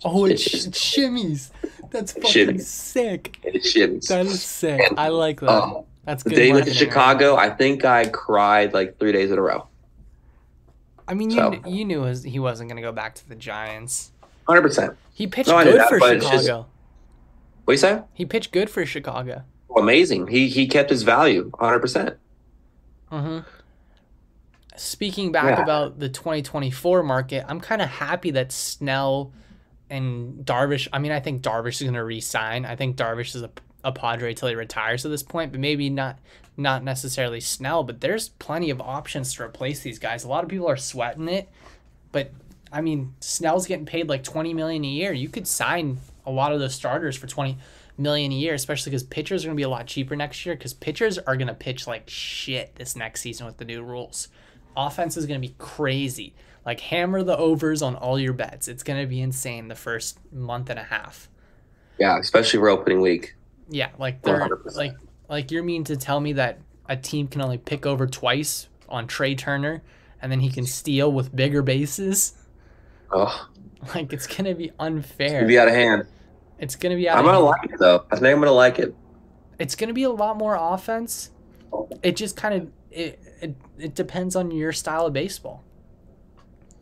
Oh, it shimmies. That's fucking sick. It shimmies. That is sick. And, I like that. That's good. The day he went to Chicago, I think I cried like 3 days in a row. I mean, you knew he wasn't going to go back to the Giants. 100%. He pitched good for Chicago. What do you say? He pitched good for Chicago. Amazing. He kept his value 100%. Mm-hmm. Speaking back about the 2024 market, I'm kind of happy that Snell and Darvish. I mean, I think Darvish is going to re-sign. I think Darvish is a Padre till he retires at this point, but maybe not necessarily Snell. But there's plenty of options to replace these guys. A lot of people are sweating it, but I mean, Snell's getting paid like $20 million a year. You could sign a lot of those starters for $20 million a year, especially because pitchers are going to be a lot cheaper next year because pitchers are going to pitch like shit this next season with the new rules. Offense is going to be crazy. Like, hammer the overs on all your bets. It's going to be insane the first month and a half. Yeah, especially for opening week. Yeah, like they're 100%. like you're mean to tell me that a team can only pick over twice on Trey Turner and then he can steal with bigger bases? Oh, Like, it's going to be it's unfair. gonna be out of hand. It's going to be out I'm of gonna hand. like it though. I think I'm gonna like it. It's going to be a lot more offense. It just kind of it depends on your style of baseball.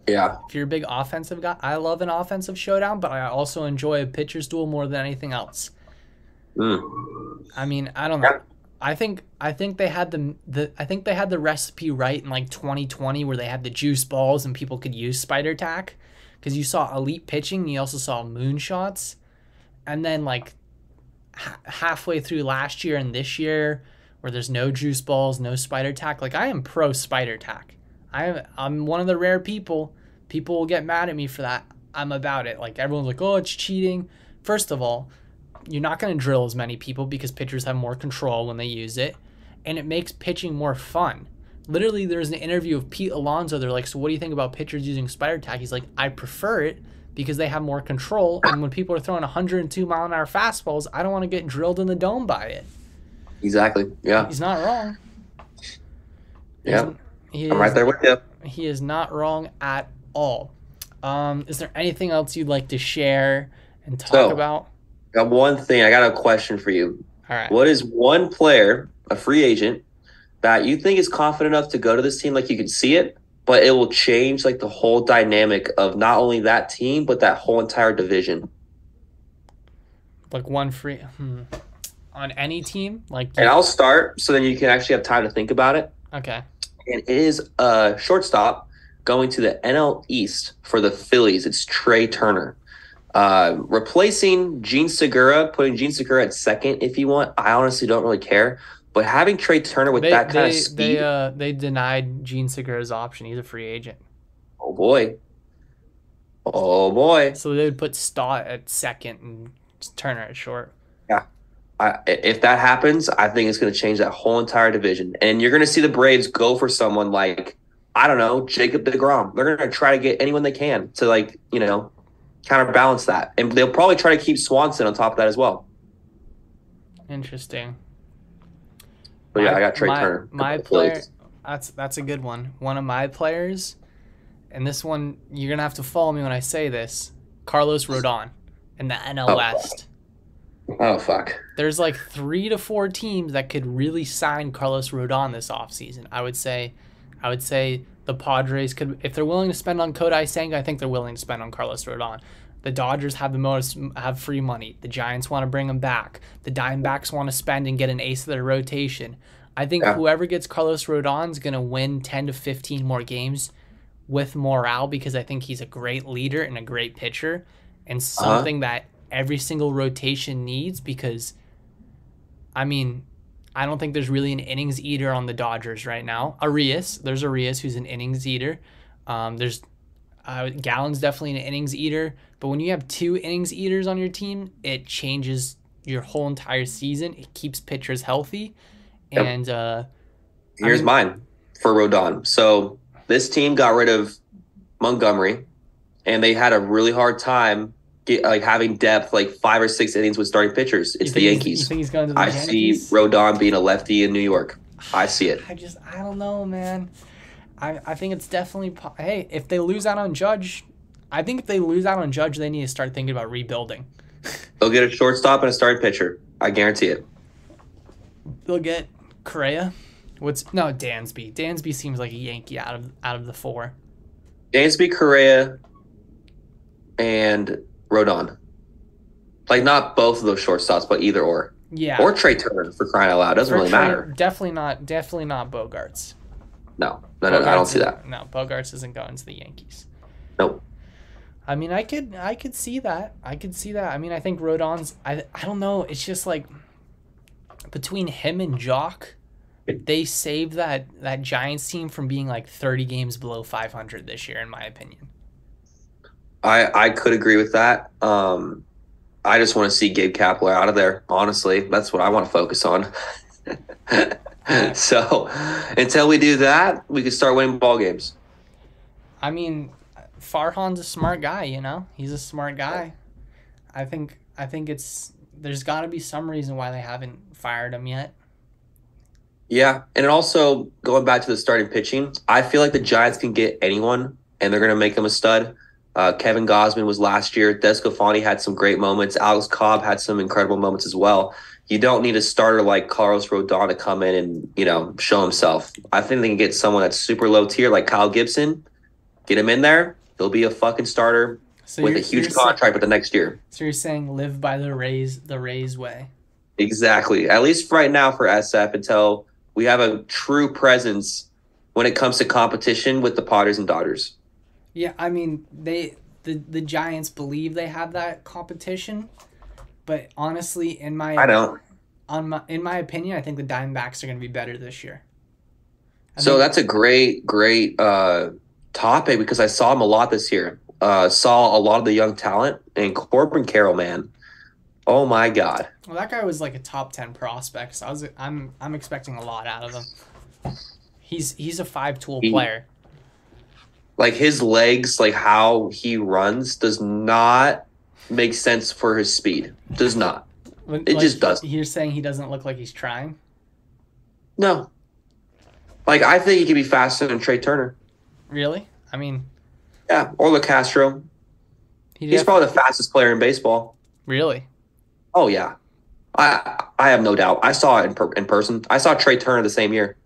Yeah. If you're a big offensive guy, I love an offensive showdown, but I also enjoy a pitcher's duel more than anything else. Mm. I mean, I don't know. I think they had the recipe right in like 2020 where they had the juice balls and people could use spider tack because you saw elite pitching, and you also saw moonshots, and then like halfway through last year and this year where there's no juice balls, no spider tack. Like, I am pro spider tack. I'm one of the rare people. People will get mad at me for that. I'm about it. Like, everyone's like, oh, it's cheating. First of all, you're not going to drill as many people because pitchers have more control when they use it, and it makes pitching more fun. Literally, there's an interview of Pete Alonso. They're like, so what do you think about pitchers using spider tack? He's like, I prefer it because they have more control, and when people are throwing 102-mile-an-hour fastballs, I don't want to get drilled in the dome by it. Exactly. Yeah. He's not wrong. Yeah. He I'm right there with you. He is not wrong at all. Is there anything else you'd like to share and talk about? Got one thing. I got a question for you. All right. What is one player, a free agent, that you think is confident enough to go to this team, like you can see it, but it will change like the whole dynamic of not only that team, but that whole entire division? Like one free on any team? Like, And I'll start so then you can actually have time to think about it. okay. And it is a shortstop going to the NL East for the Phillies. It's Trey Turner. Replacing Gene Segura, putting Gene Segura at second if you want. I honestly don't really care. But having Trey Turner with that kind of speed. They denied Gene Segura's option. He's a free agent. Oh, boy. Oh, boy. So they would put Stott at second and Turner at short. Yeah. If that happens, I think it's going to change that whole entire division. And you're going to see the Braves go for someone like, I don't know, Jacob deGrom. They're going to try to get anyone they can to, like, you know, counterbalance that. And they'll probably try to keep Swanson on top of that as well. Interesting. But yeah, I got Trey Turner. My player, that's a good one. One of my players, and this one, you're going to have to follow me when I say this, Carlos Rodon in the NL West. Oh, fuck. There's like 3 to 4 teams that could really sign Carlos Rodon this offseason. I would say the Padres could, if they're willing to spend on Kodai Senga, I think they're willing to spend on Carlos Rodon. The Dodgers have free money. The Giants want to bring him back. The Diamondbacks want to spend and get an ace of their rotation. I think whoever gets Carlos Rodon is going to win 10 to 15 more games with morale because I think he's a great leader and a great pitcher and something that every single rotation needs because, I mean, I don't think there's really an innings eater on the Dodgers right now. There's Arias who's an innings eater. There's Gallen's definitely an innings eater. But when you have 2 innings eaters on your team, it changes your whole entire season. It keeps pitchers healthy. Yep. And here's mine for Rodon. So this team got rid of Montgomery, and they had a really hard time having depth, like 5 or 6 innings with starting pitchers. It's the Yankees. You think he's going to the Yankees? See Rodon being a lefty in New York. I see it. I don't know, man. I think it's definitely hey, if they lose out on Judge, they need to start thinking about rebuilding. They'll get a shortstop and a starting pitcher. I guarantee it. They'll get Correa. Dansby. Dansby seems like a Yankee out of the 4. Dansby, Correa, and Rodon. Like, not both of those shortstops, but either or. Yeah. Or Trey Turner, for crying out loud. Doesn't really matter. Definitely not Bogarts. No, I don't see that. No, Bogarts isn't going to the Yankees. Nope. I mean, I could see that. I mean, I think Rodon's. I don't know. It's just like between him and Jock, they saved that Giants team from being like 30 games below 500 this year, in my opinion. I could agree with that. I just want to see Gabe Kapler out of there. Honestly, that's what I want to focus on. So until we do that, we can start winning ball games. I mean, Farhan's a smart guy, you know? He's a smart guy. I think it's there's got to be some reason why they haven't fired him yet. Yeah, and it also going back to the starting pitching, I feel like the Giants can get anyone, and they're going to make him a stud. Kevin Gosman was last year. Descafani had some great moments. Alex Cobb had some incredible moments as well. You don't need a starter like Carlos Rodon to come in and show himself. I think they can get someone that's super low tier like Kyle Gibson. Get him in there. He'll be a fucking starter with a huge contract for the next year. So you're saying live by the Rays way. Exactly. At least right now for SF until we have a true presence when it comes to competition with the Padres and Dodgers. Yeah, I mean the Giants believe they have that competition, but honestly, in my opinion, I think the Diamondbacks are going to be better this year. That's a great topic because I saw him a lot this year. Saw a lot of the young talent and Corbin Carroll, man. Oh my God. Well, that guy was like a top 10 prospect. So I'm expecting a lot out of him. He's a 5-tool player. Like his legs, like how he runs does not make sense for his speed. Does not. It just doesn't. You're saying he doesn't look like he's trying? No. Like I think he could be faster than Trey Turner. Really? I mean, yeah, or LeCastro. He's probably the fastest player in baseball. Really? Oh yeah. I have no doubt. I saw it in person. I saw Trey Turner the same year.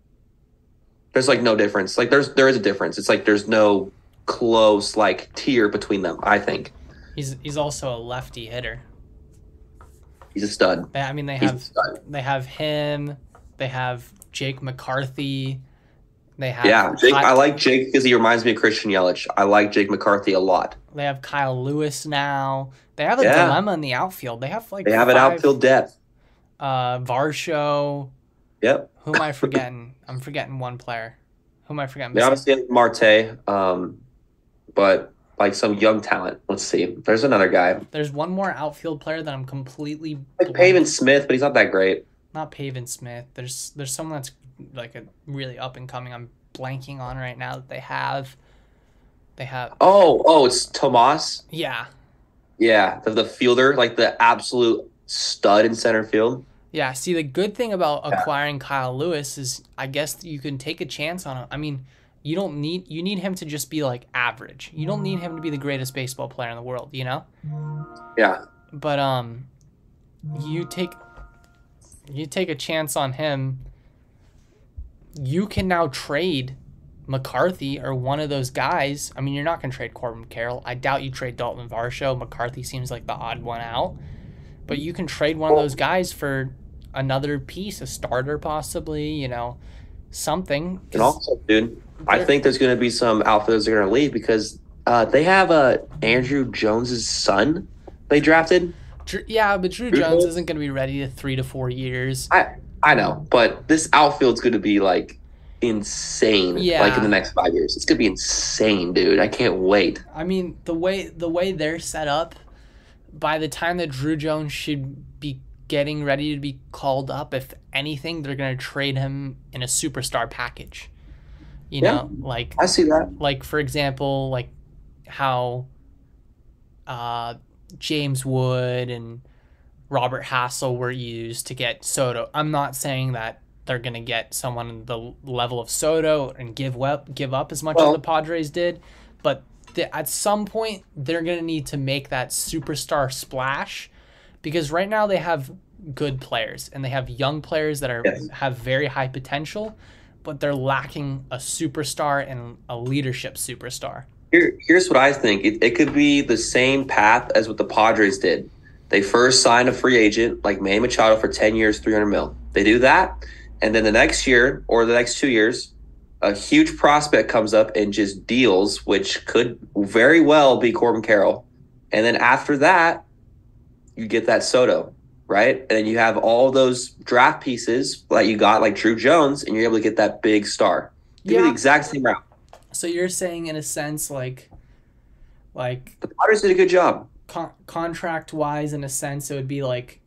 There's like no difference. Like there is a difference. It's like there's no close like tier between them, I think. He's also a lefty hitter. He's a stud. I mean they have him, they have Jake McCarthy. They have Jake. I like Jake because he reminds me of Christian Yelich. I like Jake McCarthy a lot. They have Kyle Lewis now. They have a dilemma in the outfield. They have an outfield depth. Varsho. Yep. Who am I forgetting? I'm forgetting one player. Who am I forgetting? They obviously have Marte, but like some young talent. Let's see. There's another guy. There's one more outfield player that I'm completely like Pavin Smith, but he's not that great. Not Pavin Smith. There's someone that's like a really up and coming. I'm blanking on right now that they have. Oh, it's Tomas. Yeah. Yeah, the fielder, like the absolute stud in center field. Yeah, see, the good thing about acquiring Kyle Lewis is I guess you can take a chance on him. I mean, you need him to just be like average. You don't need him to be the greatest baseball player in the world, you know? Yeah. But you take a chance on him. You can now trade McCarthy or one of those guys. I mean, you're not going to trade Corbin Carroll. I doubt you trade Dalton Varsho. McCarthy seems like the odd one out. But you can trade one of those guys for another piece, a starter possibly, something. And also, dude, I think there's going to be some outfielders that are going to leave because they have Andrew Jones's son they drafted. Yeah, but Drew Jones isn't going to be ready to 3 to 4 years. I know, but this outfield's going to be like insane. Yeah. Like in the next 5 years, it's going to be insane, dude. I can't wait. I mean, the way they're set up, by the time that Drew Jones should be getting ready to be called up, if anything, they're going to trade him in a superstar package. You know, like I see that. Like for example, like how James Wood and Robert Hassel were used to get Soto. I'm not saying that they're going to get someone the level of Soto and give up as much as the Padres did, but at some point they're going to need to make that superstar splash because right now they have good players and they have young players that have very high potential, but they're lacking a superstar and a leadership superstar. Here's what I think. It could be the same path as what the Padres did. They first signed a free agent like Manny Machado for 10 years, $300 million. They do that, and then the next year or the next 2 years, a huge prospect comes up and just deals, which could very well be Corbin Carroll. And then after that, you get that Soto, right? And then you have all those draft pieces that you got, like Drew Jones, and you're able to get that big star. Give me the exact same route. So you're saying, in a sense, like Like The Padres did a good job. contract wise, in a sense, it would be like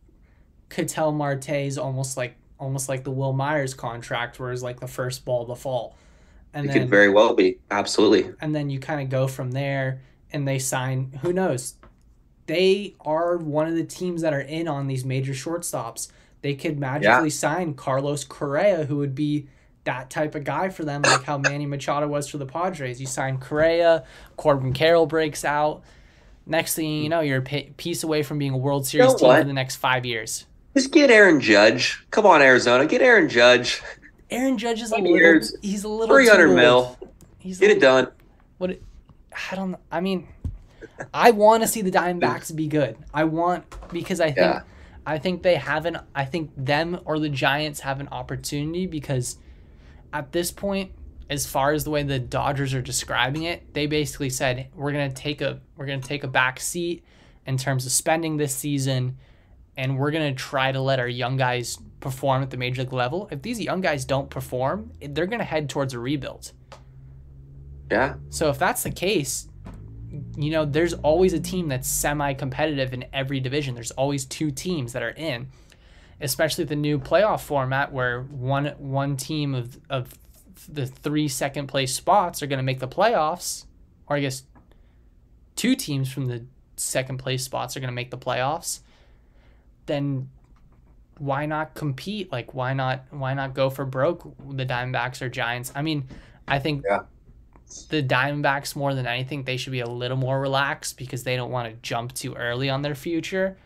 Ketel Marte's almost like the Will Myers contract, where it's like the first ball to fall, and It could then very well be. Absolutely. you kind of go from there, and they sign. Who knows? They are one of the teams that are in on these major shortstops. They could magically Yeah. sign Carlos Correa, who would be that type of guy for them, like how Manny Machado was for the Padres. You sign Correa, Corbin Carroll breaks out. Next thing you know, you're a piece away from being a World You know Series team for what? the next 5 years. Just get Aaron Judge. Come on, Arizona. Get Aaron Judge. Aaron Judge is 10 years, he's a little 300 too old. mil. He's Get it done. What? I don't know. I mean, I want to see the Diamondbacks be good. Because I think they have I think them or the Giants have an opportunity, because at this point, as far as the way the Dodgers are describing it, they basically said we're gonna take a back seat in terms of spending this season, and we're gonna try to let our young guys perform at the major league level. If these young guys don't perform, they're gonna head towards a rebuild. Yeah. So if that's the case, there's always a team that's semi-competitive in every division. There's always two teams that are in, especially the new playoff format where one team of the 3 second place spots are going to make the playoffs, or I guess two teams from the second place spots are going to make the playoffs. Then why not compete? Like why not go for broke, the Diamondbacks or Giants? I mean, I think the Diamondbacks, more than anything, they should be a little more relaxed because they don't want to jump too early on their future.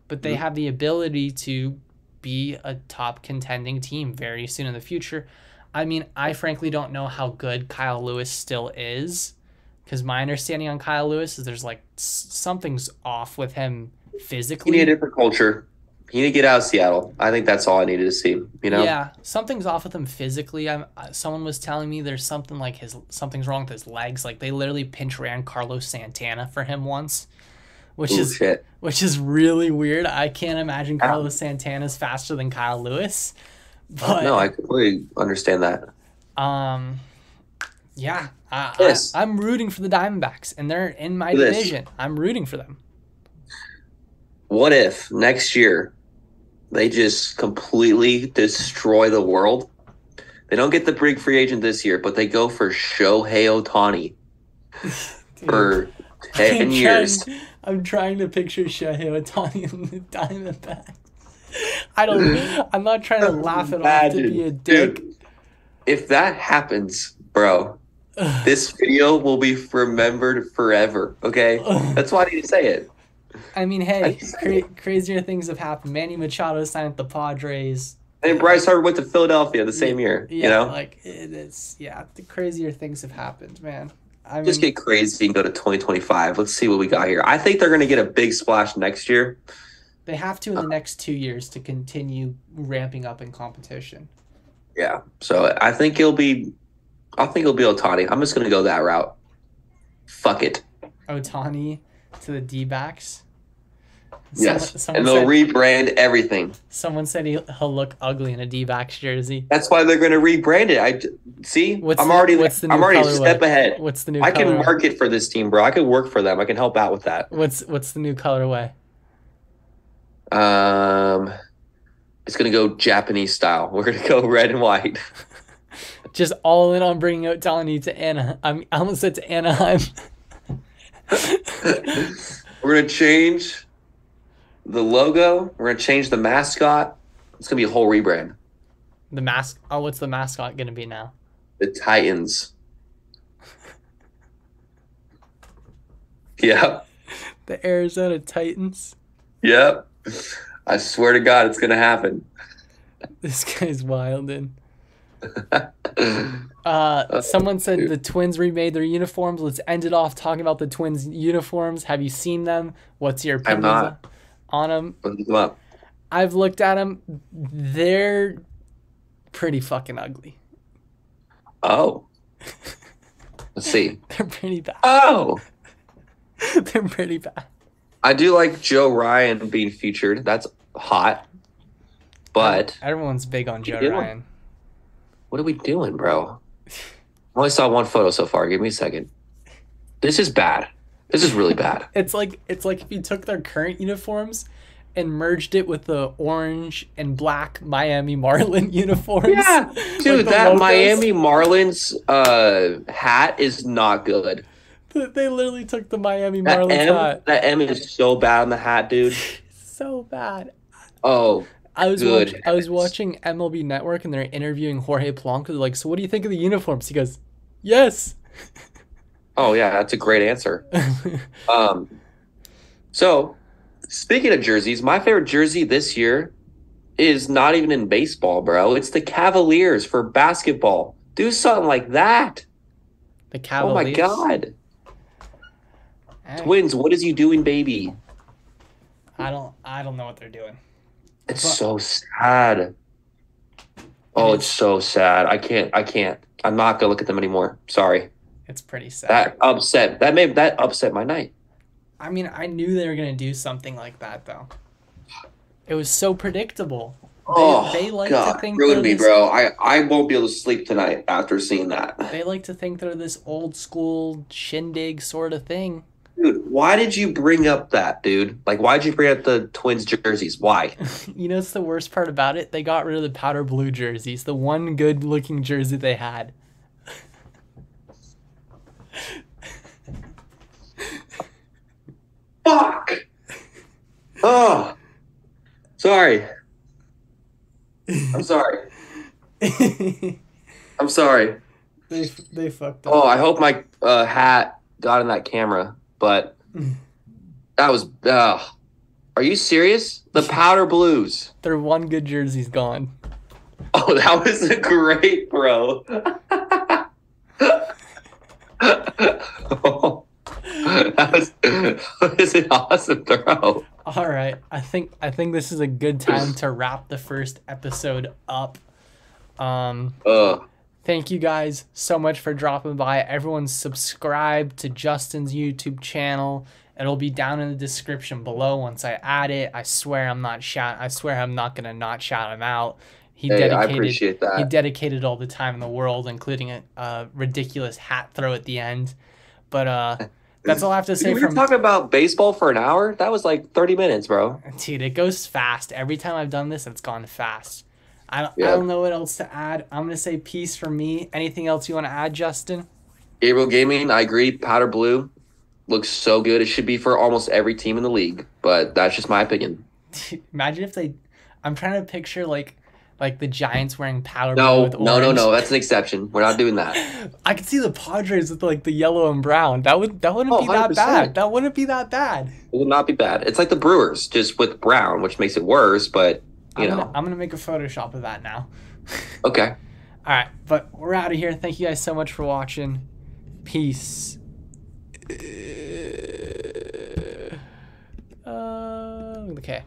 But they have the ability to be a top contending team very soon in the future. I mean, I frankly don't know how good Kyle Lewis still is, because my understanding on Kyle Lewis is there's like something's off with him physically. You need a different culture. You need to get out of Seattle. I think that's all I needed to see. Yeah, something's off with him physically. Someone was telling me there's something's wrong with his legs. Like they literally pinch ran Carlos Santana for him once, which is really weird. I can't imagine Carlos Santana's faster than Kyle Lewis. But no, I completely understand that. Yeah, I'm rooting for the Diamondbacks, and they're in my division. I'm rooting for them. What if next year they just completely destroy the world? They don't get the big free agent this year, but they go for Shohei Ohtani for 10 years. I'm trying to picture Shohei Ohtani in the Diamondbacks. I'm not trying to laugh it off to be a dick. Dude, if that happens, bro, this video will be remembered forever, okay? That's why I need to say it. I mean, hey, crazier things have happened. Manny Machado signed with the Padres. And Bryce Harper went to Philadelphia the same year, the crazier things have happened, man. Just get crazy and go to 2025. Let's see what we got here. I think they're going to get a big splash next year. They have to in the next 2 years to continue ramping up in competition. Yeah, so I think it'll be Ohtani. I'm just going to go that route. Fuck it. Ohtani to the D-backs. Yes, and they'll rebrand everything. Someone said he'll look ugly in a D-backs jersey. That's why they're going to rebrand it. I'm already a step ahead. What's the new? I can market for this team, bro. I can work for them. I can help out with that. What's the new colorway? It's gonna go Japanese style. We're gonna go red and white. Just all in on bringing Ohtani to Anaheim. I almost said to Anaheim. We're gonna change the logo. We're gonna change the mascot. It's gonna be a whole rebrand. What's the mascot gonna be now? The Titans. Yeah. The Arizona Titans. Yep. I swear to God, it's gonna happen. This guy's wildin'. Someone said the Twins remade their uniforms. Let's end it off talking about the Twins uniforms. Have you seen them? What's your opinion on them? Look them up. I've looked at them. They're pretty fucking ugly. Oh. Let's see. They're pretty bad. Oh. They're pretty bad. I do like Joe Ryan being featured. That's hot. But everyone's big on Joe Ryan. What are we doing, bro? I only saw one photo so far. Give me a second. This is bad. This is really bad. It's like if you took their current uniforms and merged it with the orange and black Miami Marlin uniforms. Yeah, dude, like that logos. Miami Marlins hat is not good. They literally took the Miami Marlins hat. That M is so bad on the hat, dude. So bad. Oh, I was good. I was watching MLB Network and they're interviewing Jorge Polanco. They're like, so what do you think of the uniforms? He goes, yes. Oh yeah, that's a great answer. So speaking of jerseys, my favorite jersey this year is not even in baseball, bro. It's the Cavaliers for basketball. Do something like that. The Cavaliers. Oh my God. Hey. Twins, what is you doing, baby? I don't know what they're doing. It's so sad. Oh, it's so sad. I can't. I'm not gonna look at them anymore. Sorry. It's pretty sad. That upset my night. I mean, I knew they were gonna do something like that though. It was so predictable. They like God, to think ruined me, bro. I won't be able to sleep tonight after seeing that. They like to think they're this old school shindig sort of thing. Dude, why did you bring up that, dude? Like, why did you bring up the Twins jerseys? Why? You know what's the worst part about it? They got rid of the powder blue jerseys, the one good looking jersey they had. Fuck! Oh, sorry. I'm sorry. I'm sorry. They fucked up. Oh, I hope my hat got in that camera, but that was. Are you serious? The powder blues. Their one good jersey's gone. Oh, that was a great, bro. Oh, that was an awesome throw. All right, I think this is a good time to wrap the first episode up. Thank you guys so much for dropping by. Everyone subscribe to Justin's YouTube channel. It'll be down in the description below once I add it. I swear I'm not gonna not shout him out. I appreciate that. He dedicated all the time in the world, including a ridiculous hat throw at the end. But that's all I have to say. We were talking about baseball for an hour? That was like 30 minutes, bro. Dude, it goes fast. Every time I've done this, it's gone fast. I don't know what else to add. I'm going to say peace from me. Anything else you want to add, Justin? Gabriel Gaming, I agree. Powder blue looks so good. It should be for almost every team in the league, but that's just my opinion. Imagine if I'm trying to picture like the Giants wearing powder blue with orange. No. That's an exception. We're not doing that. I could see the Padres with like the yellow and brown. That wouldn't be that 100%. bad. That wouldn't be that bad. It would not be bad. It's like the Brewers, just with brown, which makes it worse, but I'm gonna make a Photoshop of that now. Okay. All right, but we're out of here. Thank you guys so much for watching. Peace. Okay.